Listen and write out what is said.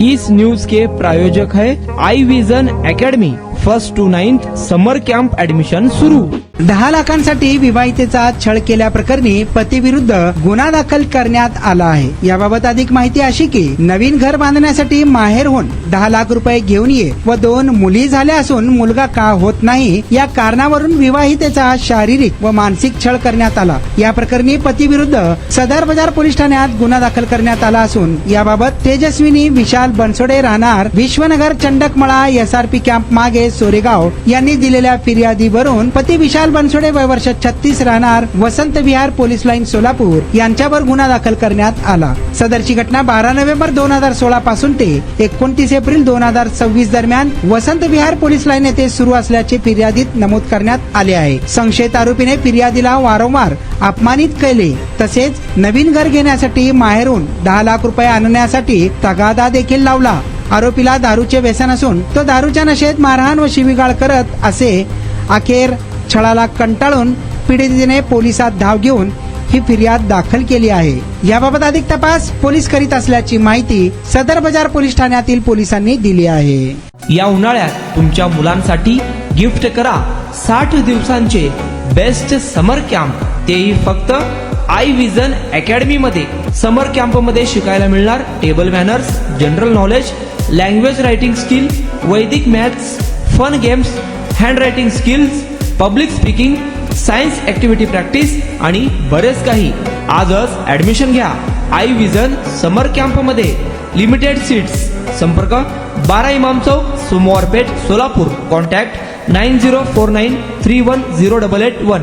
इस news के प्रायोजक है I Vision Academy. 1st to 9th summer camp admission सुरू। 10 लाखांसाठी विवाहितेचा छळ केल्याप्रकरणी पतीविरुद्ध गुन्हा दाखल करण्यात आला आहे। याबाबत अधिक माहिती अशी की नवीन घर बांधण्यासाठी माहेरहून 10 लाख रुपये घेऊन ये व 2 मुली झाल्या असून मुलगा का होत नाही या कारणावरून विवाहितेचा शारीरिक व मानसिक छळ करण्यात आला। या प्रकरणी पतीविरुद्ध सदर बाजार पोलीस ठाण्यात गुन्हा दाखल करण्यात आला असून याबाबत तेजस्विनी विशाल बनसोडे राहणार विश्वनगर चंडकमळा SRP कॅम्प मागे सोरेगाव यांनी दिलेल्या फिर्यादीवरून पती विशाल बनसोडे वय वर्ष 36 राहणार वसंत विहार पोलीस लाईन सोलापूर यांच्यावर गुन्हा दाखल करण्यात आला। सदरची घटना 12 नोव्हेंबर 2016 पासून ते 29 एप्रिल 2026 दरम्यान वसंत विहार पोलीस लाईन येथे सुरू असल्याचे फिर्यादीत नमूद करण्यात आले आहे। संशयित आरोपीने फिर्यादीला वारंवार अपमानित केले तसेच नवीन घर घेण्यासाठी माहेरून 10 लाख रुपये आणण्यासाठी तगादा देखील लावला। आरोपीला दारूचे व्यसन असून तो दारूच्या नशेत मारहाण व शिवीगाळ करत असे। अखेर छळाला कंटाळून पीडितेने पोलिसात धाव घेऊन ही फिर्याद दाखल केली आहे। याबाबत अधिक तपास पोलीस करीत असल्याची माहिती सदर बाजार पोलीस ठाण्यातील पोलिसांनी दिली आहे। या उन्हाळ्यात तुमच्या मुलांसाठी गिफ्ट करा 60 दिवसांचे बेस्ट समर कॅम्प, तेही फक्त आई विजन अकॅडमी मध्ये। समर कॅम्प मध्ये शिकायला मिळणार table manners, general knowledge, language writing skill, Vedic maths, fun games, handwriting skills, public speaking, science activity practice आणि बरेच काही। आजच ऍडमिशन घ्या आई विजन समर कॅम्प मध्ये। Limited seats. संपर्क 12 इमाम चौक, सोमवारपेठ, सोलापूर। कॉन्टॅक्ट 9049310881।